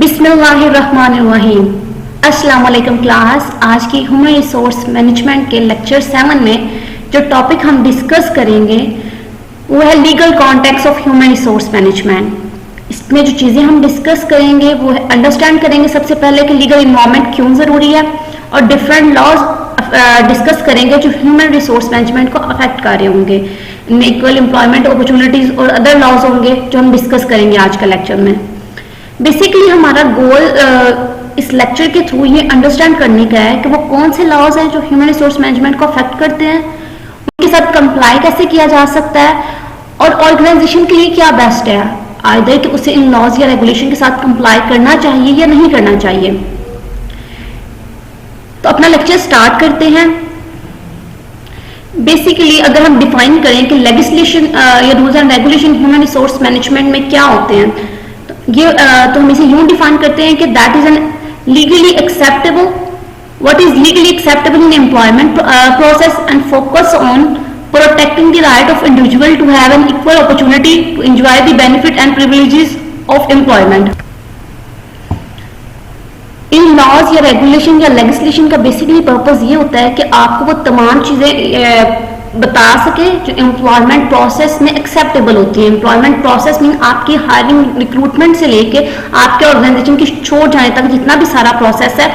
बिस्मिल्लाहिर्रहमानिर्रहीम। अस्सलाम वालेकुम क्लास। आज की ह्यूमन रिसोर्स मैनेजमेंट के लेक्चर 7 में जो टॉपिक हम डिस्कस करेंगे वो है legal context of human resource management. इसमें जो चीज़ें हम डिस्कस करेंगे वो है अंडरस्टैंड करेंगे सबसे पहले कि लीगल इन्वायरमेंट क्यों ज़रूरी है, और डिफरेंट लॉज डिस्कस करेंगे जो ह्यूमन रिसोर्स मैनेजमेंट को अफेक्ट कर रहे होंगे। इक्वल एम्प्लॉयमेंट अपॉर्चुनिटीज और अदर लॉज होंगे जो हम डिस्कस करेंगे आज का लेक्चर में। बेसिकली हमारा गोल इस लेक्चर के थ्रू ये अंडरस्टैंड करने का है कि वो कौन से लॉज हैं जो ह्यूमन रिसोर्स मैनेजमेंट को अफेक्ट करते हैं, उनके साथ कंप्लाई कैसे किया जा सकता है, और ऑर्गेनाइजेशन के लिए क्या बेस्ट है, आइदर कि उसे इन लॉज या रेगुलेशन के साथ कंप्लाई करना चाहिए या नहीं करना चाहिए। तो अपना लेक्चर स्टार्ट करते हैं। बेसिकली अगर हम डिफाइन करें कि लेजिस्लेशन या rules and regulation human resource management में क्या होते हैं, ये तो हम इसे यूं डिफाइन करते हैं कि that is an legally acceptable, what is legally acceptable in employment process and focus on protecting the right of individual to have an equal opportunity to enjoy the benefit and privileges of employment. In laws या regulation या legislation का basically purpose ये होता है कि आपको वो तमाम चीजें बता सके जो एम्प्लॉयमेंट प्रोसेस में एक्सेप्टेबल होती है। एम्प्लॉयमेंट प्रोसेस मीन आपकी हायरिंग रिक्रूटमेंट से लेके आपके ऑर्गेनाइजेशन की छोड़ जाने तक जितना भी सारा प्रोसेस है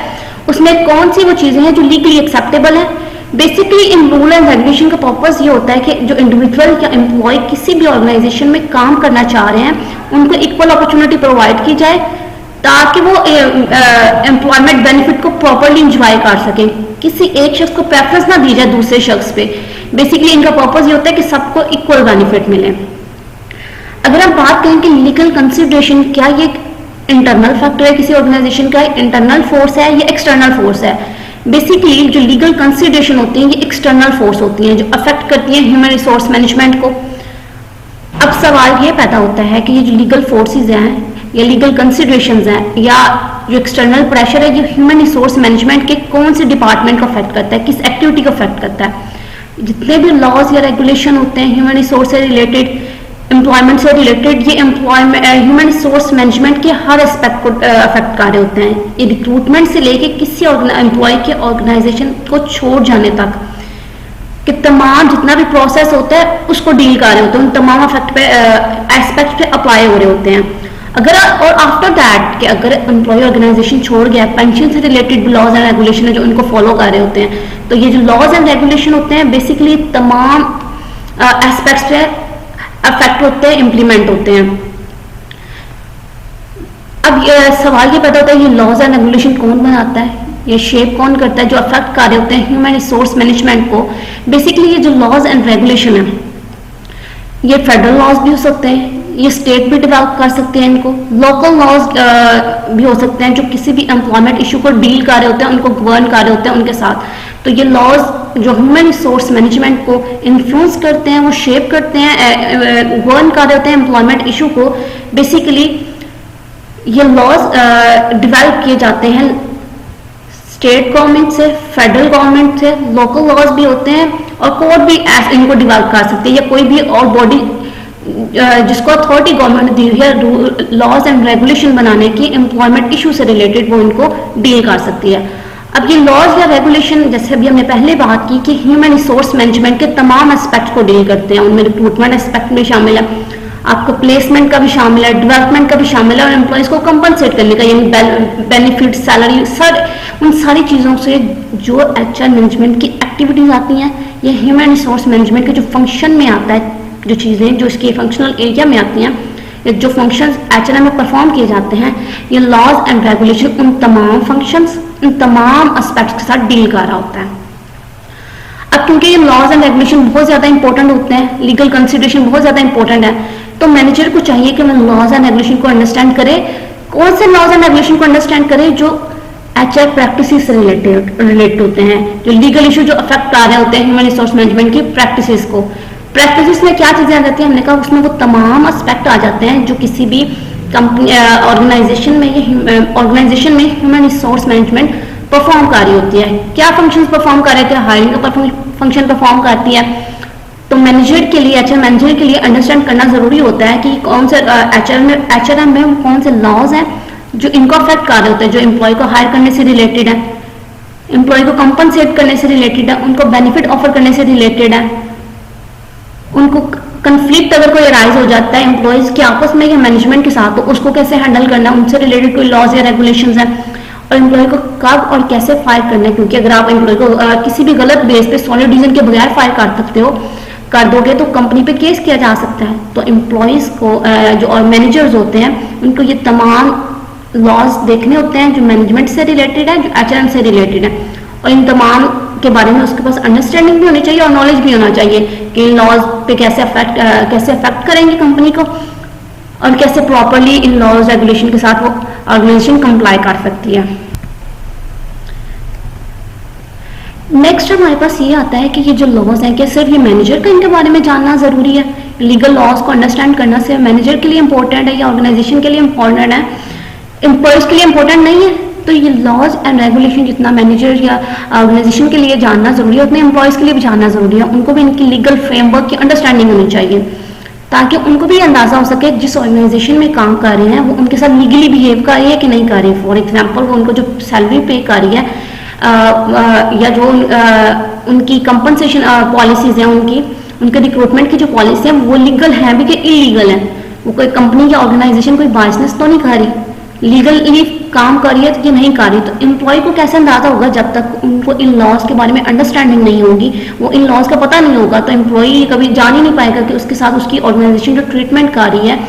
उसमें कौन सी वो चीजें हैं जो लीगली एक्सेप्टेबल है। Basically in rule and regulation का पर्पस ये होता है कि जो इंडिविजुअल या एम्प्लॉय किसी भी ऑर्गेनाइजेशन में काम करना चाह रहे हैं उनको इक्वल अपॉर्चुनिटी प्रोवाइड की जाए ताकि वो एम्प्लॉयमेंट बेनिफिट को प्रॉपरली इंजॉय कर सके, किसी एक शख्स को प्रेफरेंस ना दी जाए दूसरे शख्स पे। बेसिकली इनका पर्पस ये होता है कि सबको इक्वल बेनिफिट मिले। अगर हम बात करें कि लीगल कंसिडरेशन क्या ये इंटरनल फैक्टर है किसी ऑर्गेनाइजेशन का, इंटरनल फोर्स है या एक्सटर्नल फोर्स है। बेसिकली जो लीगल कंसिडरेशन होती है ये एक्सटर्नल फोर्स होती है जो अफेक्ट करती है ह्यूमन रिसोर्स मैनेजमेंट को। अब सवाल ये पैदा होता है कि ये जो लीगल फोर्सेज हैं या लीगल कंसिडरेशंस हैं या जो एक्सटर्नल प्रेशर है ये ह्यूमन रिसोर्स मैनेजमेंट के कौन से डिपार्टमेंट को अफेक्ट करता है, किस एक्टिविटी को अफेक्ट करता है। जितने भी लॉज या रेगुलेशन होते हैं ह्यूमन रिसोर्स से रिलेटेड, एम्प्लॉयमेंट से रिलेटेड, ये ह्यूमन रिसोर्स मैनेजमेंट के हर एस्पेक्ट को अफेक्ट कर रहे होते हैं। ये रिक्रूटमेंट से लेके किसी एम्प्लॉय के ऑर्गेनाइजेशन को छोड़ जाने तक कि तमाम जितना भी प्रोसेस होता है उसको डील कर रहे होते हैं, उन तमाम एस्पेक्ट पे अप्लाई हो रहे होते हैं। अगर और आफ्टर दैट कि अगर एम्प्लॉय ऑर्गेनाइजेशन छोड़ गया, पेंशन से रिलेटेड लॉज एंड रेगुलेशन है जो उनको फॉलो कर रहे होते हैं, तो ये जो लॉज एंड रेगुलेशन होते हैं बेसिकली तमाम एस्पेक्ट्स पे अफेक्ट होते हैं, इम्प्लीमेंट होते हैं। अब सवाल ये पैदा होता है ये लॉज एंड रेगुलेशन कौन बनाता है, ये शेप कौन करता है जो अफेक्ट कर रहे होते हैं ह्यूमन रिसोर्स मैनेजमेंट को। बेसिकली ये जो लॉज एंड रेगुलेशन है ये फेडरल लॉज भी हो सकते हैं, ये स्टेट भी डेवलप कर सकते हैं, इनको लोकल लॉज भी हो सकते हैं जो किसी भी एम्प्लॉयमेंट इशू को डील कर रहे होते हैं, उनको गवर्न कर रहे होते हैं उनके साथ। तो ये लॉज जो ह्यूमन रिसोर्स मैनेजमेंट को इन्फ्लुएंस करते हैं, वो शेप करते हैं, गवर्न कर रहे होते हैं एम्प्लॉयमेंट इशू को। बेसिकली ये लॉज डिवेल्प किए जाते हैं स्टेट गवर्नमेंट से, फेडरल गवर्नमेंट से, लोकल लॉज भी होते हैं और कोर्ट भी इनको डिवेल्प कर सकते हैं, या कोई भी और बॉडी जिसको अथॉरिटी गवर्नमेंट दी है लॉज एंड रेगुलेशन बनाने की एम्प्लॉयमेंट इशू से रिलेटेड वो इनको डील कर सकती है। अब ये लॉज या रेगुलेशन जैसे अभी हमने पहले बात की कि ह्यूमन रिसोर्स मैनेजमेंट के तमाम एस्पेक्ट को डील करते हैं, उनमें रिक्रूटमेंट एस्पेक्ट भी शामिल है, आपको प्लेसमेंट का भी शामिल है, डेवलपमेंट का भी शामिल है, और एम्प्लॉयज को कंपनसेट करने का यानी बेनिफिट, सैलरी, उन सारी चीज़ों से जो HR मैनेजमेंट की एक्टिविटीज आती हैं ये ह्यूमन रिसोर्स मैनेजमेंट के जो फंक्शन में आता है, जो चीज़ें जो इसके फंक्शनल एरिया में आती हैं, जो फंक्शंस HRM में परफॉर्म किए जाते हैं, ये लॉज एंड रेगुलेशन उन तमाम फंक्शंस, उन तमाम एस्पेक्ट्स के साथ डील कर रहा होता है। अब क्योंकि ये लॉज एंड रेगुलेशन बहुत ज़्यादा इंपॉर्टेंट होते हैं, लीगल कंसिडरेशन बहुत ज़्यादा इंपॉर्टेंट है, तो मैनेजर को चाहिए कि वो लॉज एंड रेगुलेशन को अंडरस्टैंड करे। कौन से लॉज एंड रेगुलेशन को अंडरस्टैंड करे जो HR प्रैक्टिसेस से रिलेटेड होते हैं, जो लीगल इशू जो अफेक्ट कर रहे होते हैं ह्यूमन रिसोर्स मैनेजमेंट की प्रैक्टिसेस को। प्रैक्टिसेस में क्या चीजें आ जाती हैं, हमने कहा उसमें वो तमाम एस्पेक्ट आ जाते हैं जो किसी भी कंपनी ऑर्गेनाइजेशन में ह्यूमन रिसोर्स मैनेजमेंट परफॉर्म कर रही होती है। क्या फंक्शंस परफॉर्म कर रहे थे, हायरिंग का फंक्शन परफॉर्म करती है। तो मैनेजर के लिए, HR मैनेजर के लिए अंडरस्टैंड करना जरूरी होता है कि कौन से HRM में कौन से लॉज हैं जो इनको अफेक्ट कर रहे होते हैं, जो एम्प्लॉय को हायर करने से रिलेटेड है, एम्प्लॉय को कंपनसेट करने से रिलेटेड है, उनको बेनिफिट ऑफर करने से रिलेटेड है, उनको कंफ्लिक्ट अगर कोई राइज हो जाता है एम्प्लॉयज के आपस में या मैनेजमेंट के साथ, तो उसको कैसे हैंडल करना है, उनसे रिलेटेड कोई लॉज या रेगुलेशंस है, और एम्प्लॉय को कब और कैसे फायर करना है। क्योंकि अगर आप एम्प्लॉय को किसी भी गलत बेस पे सॉलिड रीजन के बगैर फायर कर दोगे तो कंपनी पे केस किया जा सकता है। तो एम्प्लॉयज को जो और मैनेजर्स होते हैं उनको ये तमाम लॉज देखने होते हैं जो मैनेजमेंट से रिलेटेड है, जो एचआरएम से रिलेटेड है, और इन तमाम के बारे में उसके पास अंडरस्टैंडिंग भी होनी चाहिए और नॉलेज भी होना चाहिए कि इन लॉज पे कैसे अफेक्ट करेंगे कंपनी को, और कैसे प्रॉपरली इन लॉज रेगुलेशन के साथ वो ऑर्गेनाइजेशन कंप्लाई कर सकती है। नेक्स्ट हमारे पास ये आता है कि ये जो लॉज हैं, क्या सिर्फ ये मैनेजर का इनके बारे में जानना जरूरी है? लीगल लॉज को अंडरस्टैंड करना सिर्फ मैनेजर के लिए इंपॉर्टेंट है या ऑर्गेनाइजेशन के लिए इंपॉर्टेंट है, एम्प्लॉयज के लिए इंपॉर्टेंट नहीं है? तो ये लॉज एंड रेगुलेशन जितना मैनेजर या ऑर्गेनाइजेशन के लिए जानना जरूरी है, उतने एम्प्लॉयज के लिए भी जानना जरूरी है। उनको भी इनकी लीगल फ्रेमवर्क की अंडरस्टैंडिंग होनी चाहिए ताकि उनको भी अंदाजा हो सके जिस ऑर्गेनाइजेशन में काम कर रहे हैं वो उनके साथ लीगली बिहेव कर रही है कि नहीं कर रही। फॉर एग्जाम्पल वो उनको जो सैलरी पे कर रही है या जो उनकी कंपनसेशन पॉलिसीज हैं, उनके रिक्रूटमेंट की जो पॉलिसी है वो लीगल है भी कि इलीगल है। वो कोई कंपनी या ऑर्गेनाइजेशन कोई बिजनेस तो नहीं कर रही, लीगली काम कर रही है कि नहीं कर रही। तो एम्प्लॉय को कैसे अंदाजा होगा जब तक उनको इन लॉज के बारे में अंडरस्टैंडिंग नहीं होगी, वो इन लॉज का पता नहीं होगा, तो एम्प्लॉय कभी जान ही नहीं पाएगा कि उसके साथ उसकी ऑर्गेनाइजेशन जो ट्रीटमेंट कर रही है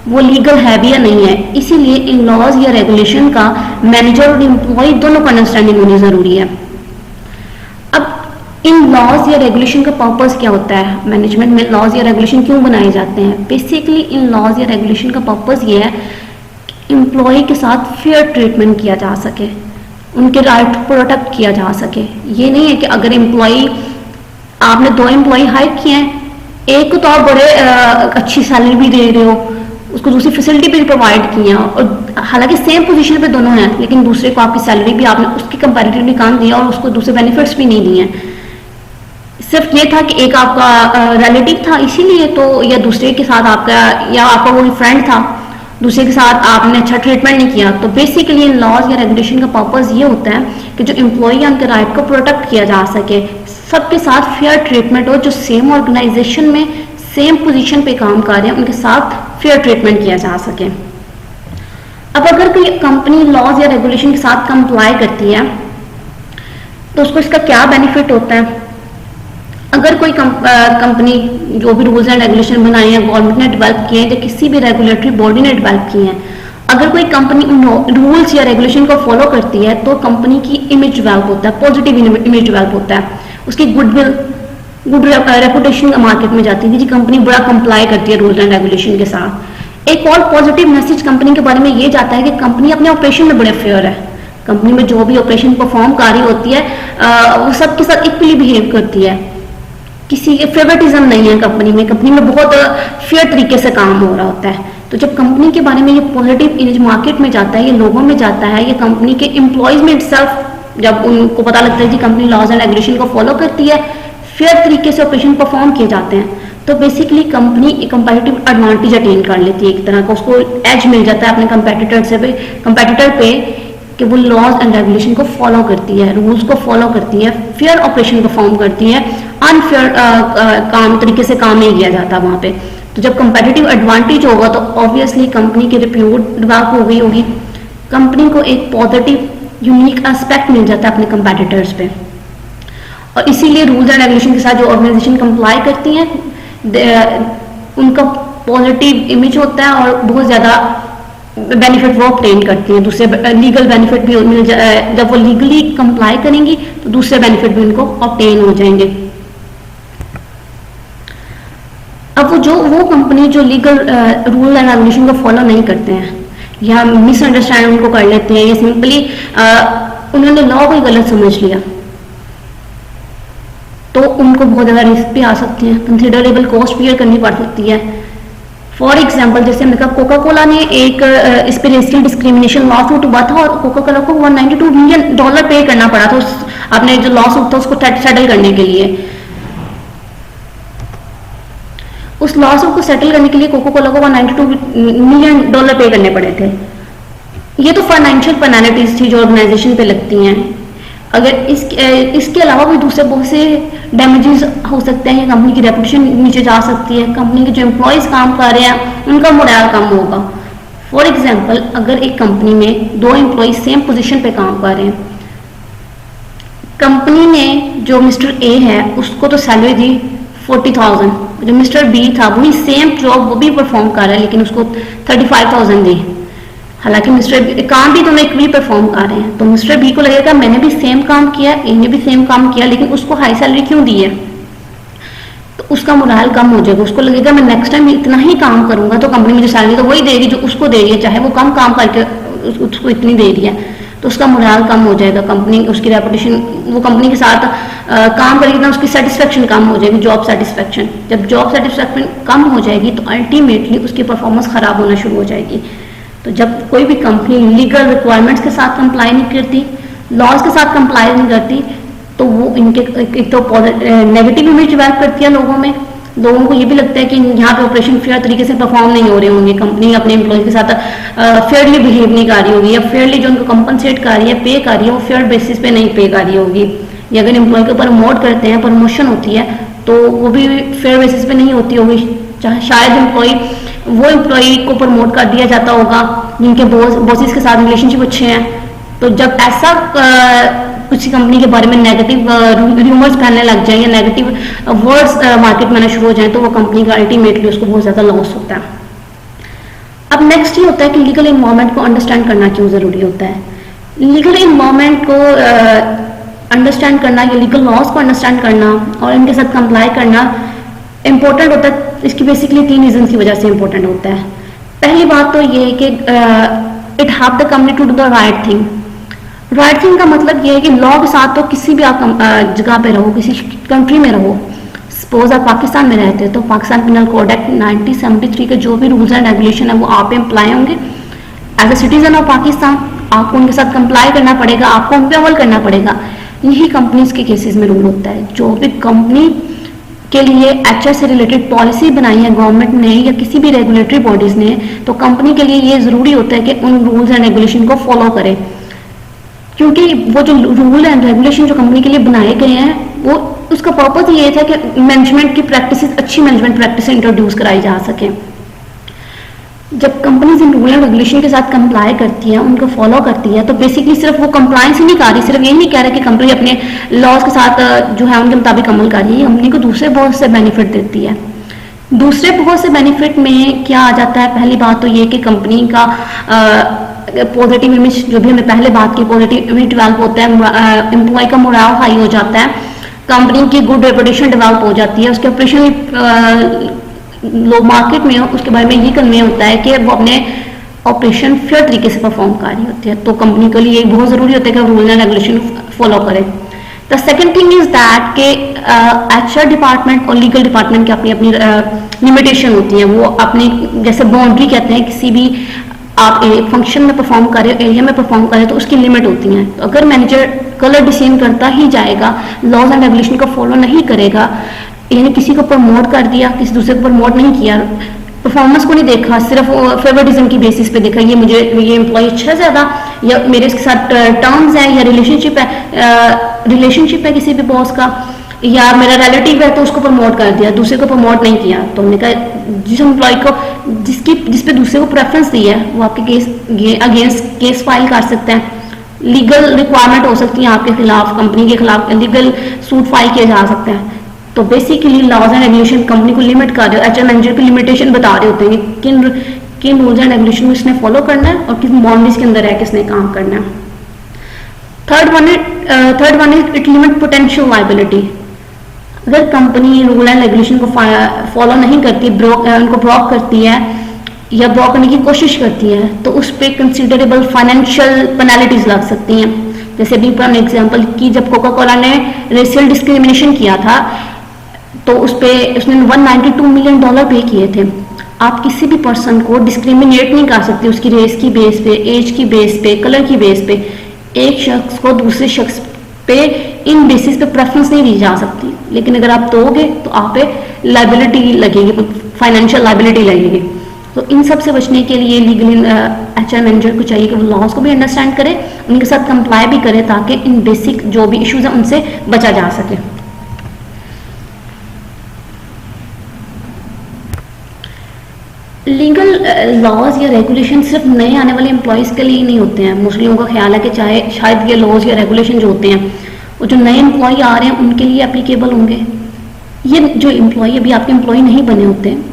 वो लीगल है भी या नहीं है। इसीलिए इन लॉज या रेगुलेशन का मैनेजर और एम्प्लॉय दोनों को अंडरस्टैंडिंग होनी जरूरी है। अब इन लॉज या रेगुलेशन का पर्पस क्या होता है? मैनेजमेंट में लॉज या रेगुलेशन क्यों बनाए जाते हैं? बेसिकली इन लॉज या रेगुलेशन का पर्पस ये है एम्प्लॉय के साथ फेयर ट्रीटमेंट किया जा सके, उनके राइट प्रोटेक्ट किया जा सके। ये नहीं है कि अगर एम्प्लॉय आपने 2 एम्प्लॉय हायर किए हैं, एक को तो आप बड़े अच्छी सैलरी भी दे रहे हो, उसको दूसरी फैसिलिटी भी प्रोवाइड की है, और हालांकि सेम पोजीशन पे दोनों हैं, लेकिन दूसरे को आपकी सैलरी भी आपने उसकी कंपैरेटिवली कम दिया और उसको दूसरे बेनिफिट्स भी नहीं दिए हैं। सिर्फ ये था कि एक आपका रिलेटिव था इसीलिए, तो या दूसरे के साथ आपका या आपका कोई फ्रेंड था, दूसरे के साथ आपने अच्छा ट्रीटमेंट नहीं किया। तो बेसिकली लॉज या रेगुलेशन का पर्पस ये होता है कि जो एम्प्लॉय है उनके राइट को प्रोटेक्ट किया जा सके, सबके साथ फेयर ट्रीटमेंट हो, जो सेम ऑर्गेनाइजेशन में सेम पोजीशन पे काम कर रहे हैं उनके साथ फेयर ट्रीटमेंट किया जा सके। अब अगर कोई कंपनी लॉज या रेगुलेशन के साथ कंप्लाई करती है तो उसको इसका क्या बेनिफिट होता है? अगर कोई कंपनी जो भी रूल्स एंड रेगुलेशन बनाए हैं गवर्नमेंट ने डेवलप किए हैं या किसी भी रेगुलेटरी बॉडी ने डेवलप किए हैं, अगर कोई कंपनी उन रूल्स या रेगुलेशन को फॉलो करती है तो कंपनी की इमेज डेवलप होता है, पॉजिटिव इमेज डेवलप होता है, उसकी गुड रेपुटेशन मार्केट में जाती है कि कंपनी बड़ा कंप्लाई करती है रूल्स एंड रेगुलेशन के साथ। एक और पॉजिटिव मैसेज कंपनी के बारे में ये जाता है कि कंपनी अपने ऑपरेशन में बड़े फेयर है, कंपनी में जो भी ऑपरेशन परफॉर्म कर रही होती है वो सबके साथ इक्वली बिहेव करती है, किसी फेवरेटिज्म नहीं है कंपनी में बहुत फेयर तरीके से काम हो रहा होता है। तो जब कंपनी के बारे में ये पॉजिटिव इमेज मार्केट में जाता है, ये लोगों में जाता है, ये कंपनी के एम्प्लॉयज में इटसेल्फ जब उनको पता लगता है कि कंपनी लॉज एंड रेगुलेशन को फॉलो करती है, फेयर तरीके से ऑपरेशन परफॉर्म किए जाते हैं, तो बेसिकली कंपनी एक कंपैरेटिव एडवांटेज अटेन कर लेती है, एक तरह का उसको एज मिल जाता है अपने कंपैटिटर पे कि वो लॉज एंड रेगुलेशन को फॉलो करती है, रूल्स को फॉलो करती है, फेयर ऑपरेशन परफॉर्म करती है, अनफेयर काम तरीके से काम नहीं किया जाता वहां पे। तो जब कंपैटिटिव एडवांटेज होगा तो ऑब्वियसली कंपनी की रिप्यूट डेवलप हो गई होगी, कंपनी को एक पॉजिटिव यूनिक एस्पेक्ट मिल जाता है अपने कंपैटिटर्स पे, और इसीलिए रूल्स एंड रेगुलेशन के साथ जो ऑर्गेनाइजेशन कंप्लाई करती हैं उनका पॉजिटिव इमेज होता है और बहुत ज्यादा बेनिफिट वो ऑब्टेन करती हैं, दूसरे लीगल बेनिफिट भी मिल जाए, जब वो लीगली कंप्लाई करेंगी तो दूसरे बेनिफिट भी उनको ऑब्टेन हो जाएंगे। अब वो कंपनी जो लीगल रूल एंड रेगुलेशन को फॉलो नहीं करते हैं या मिसअंडरस्टैंड उनको कर लेते हैं या सिंपली उन्होंने लॉ को गलत समझ लिया, तो उनको बहुत ज्यादा रिस्क भी आ सकते हैं, कंसिडरेबल कॉस्ट बियर करनी पड़ सकती है। फॉर एग्जाम्पल जैसे हमने कहा कोका कोला ने एक इस पे रेशियल डिस्क्रिमिनेशन लॉ सूट हुआ था और कोका कोला को $192 मिलियन पे करना पड़ा था अपने जो लॉ सूट था उसको सेटल करने के लिए। उस लॉ सूट को सेटल करने के लिए कोका कोला को $192 मिलियन पे करने पड़े थे। ये तो फाइनेंशियल पेनल्टीज थी जो ऑर्गेनाइजेशन पे लगती हैं। अगर इसके अलावा भी दूसरे बहुत से डैमेजेस हो सकते हैं, कंपनी की रेपुटेशन नीचे जा सकती है, कंपनी के जो एम्प्लॉयज काम कर रहे हैं उनका मोरल कम होगा। फॉर एग्जांपल, अगर एक कंपनी में 2 एम्प्लॉयज सेम पोजीशन पे काम कर रहे हैं, कंपनी ने जो मिस्टर ए है उसको तो सैलरी दी 40,000, जो मिस्टर बी था वही सेम जॉब वो भी परफॉर्म कर रहा है लेकिन उसको 35,000 दी। हालांकि मिस्टर काम भी दोनों इक्वली परफॉर्म कर रहे हैं, तो मिस्टर बी को लगेगा मैंने भी सेम काम किया, ए ने भी सेम काम किया, लेकिन उसको हाई सैलरी क्यों दी है, तो उसका मोरल कम हो जाएगा। उसको लगेगा मैं नेक्स्ट टाइम इतना ही काम करूंगा तो कंपनी मुझे सैलरी तो वही देगी जो उसको दे रही है, चाहे वो कम काम करके उसको इतनी दे रही है, तो उसका मोरल कम हो जाएगा। कंपनी उसकी रेपुटेशन, वो कंपनी के साथ काम करेगी ना, उसकी सेटिस्फेक्शन कम हो जाएगी, जॉब सेटिस्फेक्शन। जब जॉब सेटिस्फेक्शन कम हो जाएगी तो अल्टीमेटली उसकी परफॉर्मेंस खराब होना शुरू हो जाएगी। तो जब कोई भी कंपनी लीगल रिक्वायरमेंट्स के साथ कंप्लाई नहीं करती, लॉज के साथ कंप्लाई नहीं करती, तो वो इनके एक तो नेगेटिव इमेज डेवलप करती है लोगों में। लोगों को ये भी लगता है कि यहाँ पे ऑपरेशन फेयर तरीके से परफॉर्म नहीं हो रहे होंगे, कंपनी अपने एम्प्लॉय के साथ फेयरली बिहेव नहीं कर रही होगी, या फेयरली जो उनको कंपनसेट कर रही है, पे कर रही है, वो फेयर बेसिस पे नहीं पे कर रही होगी। या अगर एम्प्लॉय के ऊपर प्रमोट करते हैं, प्रमोशन होती है, तो वो भी फेयर बेसिस पे नहीं होती होगी। शायद वो एम्प्लॉय को प्रमोट कर दिया जाता होगा जिनके बॉसेस के साथ रिलेशनशिप अच्छे हैं। तो जब ऐसा किसी कंपनी के बारे में नेगेटिव रूमर्स फैलने लग जाए या नेगेटिव वर्ड्स मार्केट में आना शुरू हो जाए, तो वो कंपनी का अल्टीमेटली उसको बहुत ज्यादा लॉस होता है। अब नेक्स्ट ये होता है कि लीगल इन्वायरमेंट को अंडरस्टैंड करना क्यों जरूरी होता है। लीगल इन्वायरमेंट को अंडरस्टैंड करना या लीगल लॉज को अंडरस्टैंड करना और इनके साथ कंप्लाई करना इंपॉर्टेंट होता है। इसकी बेसिकली 3 रीजन की वजह से इंपॉर्टेंट होता है। पहली बात तो ये है कि it have the company to do the right thing. Right thing का मतलब ये है कि लॉ के साथ तो किसी भी आप जगह पे रहो, किसी कंट्री में रहो, सपोज आप पाकिस्तान में रहते हो तो पाकिस्तान पिनल कोड एक्ट 1973 के जो भी रूल्स एंड रेगुलेशन है वो आप पे अप्लाई होंगे। As a citizen of Pakistan आपको उनके साथ कंप्लाई करना पड़ेगा, आपको उन पर अमल करना पड़ेगा। यही कंपनीज के केसेस में रूल होता है। जो भी कंपनी के लिए एचआर से रिलेटेड पॉलिसी बनाई है गवर्नमेंट ने या किसी भी रेगुलेटरी बॉडीज ने, तो कंपनी के लिए ये जरूरी होता है कि उन रूल्स एंड रेगुलेशन को फॉलो करे, क्योंकि वो जो रूल एंड रेगुलेशन जो कंपनी के लिए बनाए गए हैं वो उसका पर्पज ये था कि मैनेजमेंट की प्रैक्टिसेस, अच्छी मैनेजमेंट प्रैक्टिस इंट्रोड्यूस कराई जा सके। जब companies in rule and regulation के साथ कंप्लाई करती है, उनको फॉलो करती है, तो बेसिकली सिर्फ वो कंप्लायंस ही नहीं कर रही, सिर्फ ये नहीं कह रहा कि कंपनी अपने लॉज के साथ जो है उनके मुताबिक अमल कर रही है, कंपनी को दूसरे बहुत से बेनिफिट देती है। दूसरे बहुत से बेनिफिट में क्या आ जाता है? पहली बात तो ये कि कंपनी का पॉजिटिव इमेज, जो भी हमने पहले बात की, पॉजिटिव इमेज डेवलप होता है, एम्प्लॉय का मोराल हाई हो जाता है, कंपनी की गुड रेपुटेशन डेवलप हो जाती है, उसके ऑपरेशन लोग मार्केट में उसके बारे में ये कन्वे होता है कि वो अपने ऑपरेशन फेयर तरीके से परफॉर्म कर रही होती है। तो कंपनी के लिए बहुत जरूरी होता है कि रूल एंड रेगुलेशन फॉलो करें। The second thing is that के एचआर डिपार्टमेंट और लीगल डिपार्टमेंट की अपनी अपनी लिमिटेशन होती है। वो अपनी, जैसे बाउंड्री कहते हैं, किसी भी आप एक फंक्शन में परफॉर्म कर रहे हो, एरिया में परफॉर्म कर रहे हो, तो उसकी लिमिट होती है। तो अगर मैनेजर कलर डिसीजन करता ही जाएगा, लॉज एंड रेगुलेशन को फॉलो नहीं करेगा, यानी किसी को प्रमोट कर दिया, किसी दूसरे को प्रमोट नहीं किया, परफॉर्मेंस को नहीं देखा, सिर्फ फेवरेटिज्म की बेसिस पे देखा, ये मुझे ये एम्प्लॉय अच्छा ज्यादा, या मेरे इसके साथ टर्म्स है या रिलेशनशिप है किसी भी बॉस का, या मेरा रिलेटिव है तो उसको प्रमोट कर दिया, दूसरे को प्रमोट नहीं किया। तो हमने कहा जिस एम्प्लॉय को जिस पे दूसरे को प्रेफरेंस दी है वो आपके अगेंस्ट केस फाइल कर सकते हैं, लीगल रिक्वायरमेंट हो सकती है आपके खिलाफ, कंपनी के खिलाफ लीगल सूट फाइल किए जा सकते हैं। तो basically laws and regulation company को लिमिट कर रहे हो, एचआर मैनेजर की लिमिटेशन बता रहे होते हैं कि किन रूल्स एंड रेगुलेशन को इसने फॉलो करना है और किस बाउंड्रीज के अंदर है किसने काम करना है। Third one is it limit potential liability. अगर कंपनी रूल एंड रेगुलेशन को फॉलो नहीं करती, उनको ब्लॉक करती है या ब्लॉक करने की कोशिश करती है, तो उस पर कंसिडरेबल फाइनेंशियल पेनल्टीज लग सकती हैं। जैसे अभी हमने एग्जांपल की, जब कोका कोला ने रेशियल डिस्क्रिमिनेशन किया था तो उसने $192 मिलियन पे किए थे। आप किसी भी पर्सन को डिस्क्रिमिनेट नहीं कर सकते उसकी रेस की बेस पे, एज की बेस पे, कलर की बेस पे। एक शख्स को दूसरे शख्स पे इन बेसिस पे प्रेफरेंस नहीं दी जा सकती, लेकिन अगर आप दोगे तो आप पे लाइबिलिटी लगेगी, फाइनेंशियल लाइबिलिटी लगेगी। तो इन सब से बचने के लिए लीगल HR मैनेजर को चाहिए कि वो लॉज को भी अंडरस्टैंड करे, उनके साथ कंप्लाई भी करे, ताकि इन बेसिक जो भी इश्यूज हैं उनसे बचा जा सके। लीगल लॉज या रेगुलेशन सिर्फ नए आने वाले एम्प्लॉयज़ के लिए ही नहीं होते हैं। मोस्टली लोगों का ख्याल है कि चाहे शायद ये लॉज या रेगुलेशन जो होते हैं वो जो नए एम्प्लॉय आ रहे हैं उनके लिए एप्लीकेबल होंगे। ये जो एम्प्लॉय अभी आपके एम्प्लॉय नहीं बने होते हैं,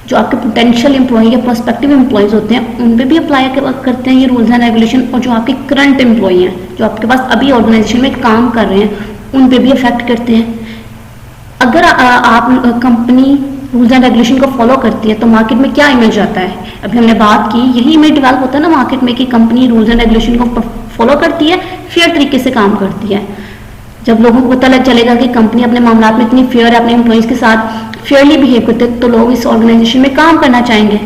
जो आपके पोटेंशियल एम्प्लॉय या प्रोस्पेक्टिव एम्प्लॉयज़ होते हैं, उन पे भी अप्लाई करते हैं ये रूल्स एंड रेगुलेशन। और जो आपके करंट एम्प्लॉय हैं, जो आपके पास अभी ऑर्गेनाइजेशन में काम कर रहे हैं, उन पे भी अफेक्ट करते हैं। अगर आप कंपनी रूल्स एंड रेगुलेशन को फॉलो करती है तो मार्केट में क्या इमेज आता है? अभी हमने बात की, यही इमेज डेवलप होता है ना मार्केट में कि कंपनी रूल्स एंड रेगुलेशन को फॉलो करती है, फेयर तरीके से काम करती है। जब लोगों को पता लग चलेगा कि कंपनी अपने मामला में इतनी फेयर है, अपने एम्प्लॉयज़ के साथ फेयरली बिहेव करते हैं, तो लोग इस ऑर्गेनाइजेशन में काम करना चाहेंगे।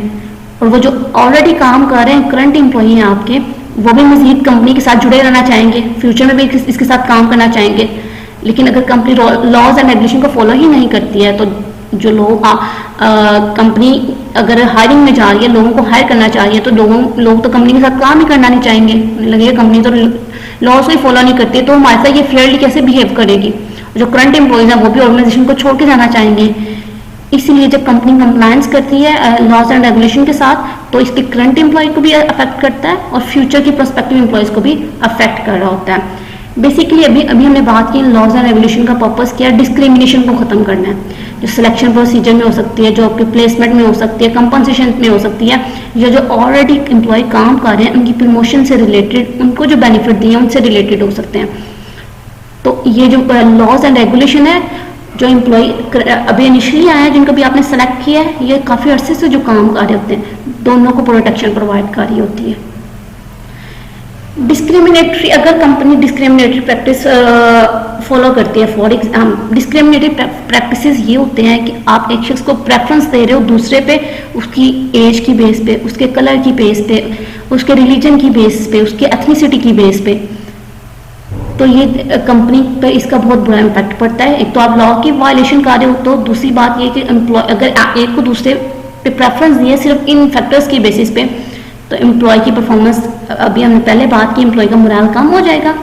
और वो जो ऑलरेडी काम कर रहे हैं, करंट एम्प्लॉई हैं आपके, वो भी मजीद कंपनी के साथ जुड़े रहना चाहेंगे, फ्यूचर में भी इसके साथ काम करना चाहेंगे। लेकिन अगर कंपनी लॉज एंड रेगुलेशन को फॉलो ही नहीं करती है, तो जो लोग कंपनी अगर हायरिंग में जा रही है, लोगों को हायर करना चाह रही है, तो लोग तो कंपनी के साथ काम ही करना नहीं चाहेंगे। लगेगा कंपनी तो लॉज को ही फॉलो नहीं करती है, तो हमारे साथ ये फेयरली कैसे बिहेव करेगी। जो करंट एम्प्लॉयज हैं वो भी ऑर्गेनाइजेशन को छोड़ के जाना चाहेंगे। इसीलिए जब कंपनी कंप्लायंस करती है लॉज एंड रेगुलेशन के साथ, तो इसके करंट एम्प्लॉय को भी अफेक्ट करता है और फ्यूचर के प्रोस्पेक्टिव एम्प्लॉयज को भी अफेक्ट कर रहा होता है। बेसिकली अभी हमने बात की लॉज एंड रेगुलेशन का पर्पस क्या है, डिस्क्रिमिनेशन को खत्म करना है। जो सिलेक्शन प्रोसीजर में हो सकती है, जो आपके प्लेसमेंट में हो सकती है, कंपनसेशन में हो सकती है, या जो ऑलरेडी एम्प्लॉय काम कर रहे हैं उनकी प्रमोशन से रिलेटेड, उनको जो बेनिफिट दिए उनसे रिलेटेड हो सकते हैं। तो ये जो लॉज एंड रेगुलेशन है, जो एम्प्लॉय अभी इनिशियली आया है, जिनको भी आपने सेलेक्ट किया है, ये काफ़ी अरसे से जो काम कर रहे होते हैं, दोनों को प्रोटेक्शन प्रोवाइड कर रही होती है। डिस्क्रिमिनेटरी, अगर कंपनी डिस्क्रिमिनेटरी प्रैक्टिस फॉलो करती है, फॉर एग्जाम्पल डिस्क्रिमिनेटरी प्रैक्टिसेस ये होते हैं कि आप एक शख्स को प्रेफरेंस दे रहे हो दूसरे पे, उसकी एज की बेस पे, उसके कलर की बेस पे, उसके रिलीजन की बेस पे, उसके एथनिसिटी की बेस पे, तो ये कंपनी पे इसका बहुत बुरा इम्पैक्ट पड़ता है। एक तो आप लॉ की वायलेशन कर रहे हो, तो दूसरी बात ये कि अगर एक को दूसरे पे प्रेफरेंस दिए सिर्फ इन फैक्टर्स की बेसिस पे, तो एम्प्लॉय की परफॉर्मेंस, अभी हमने पहले बात की, एम्प्लॉय का मोरल कम हो जाएगा,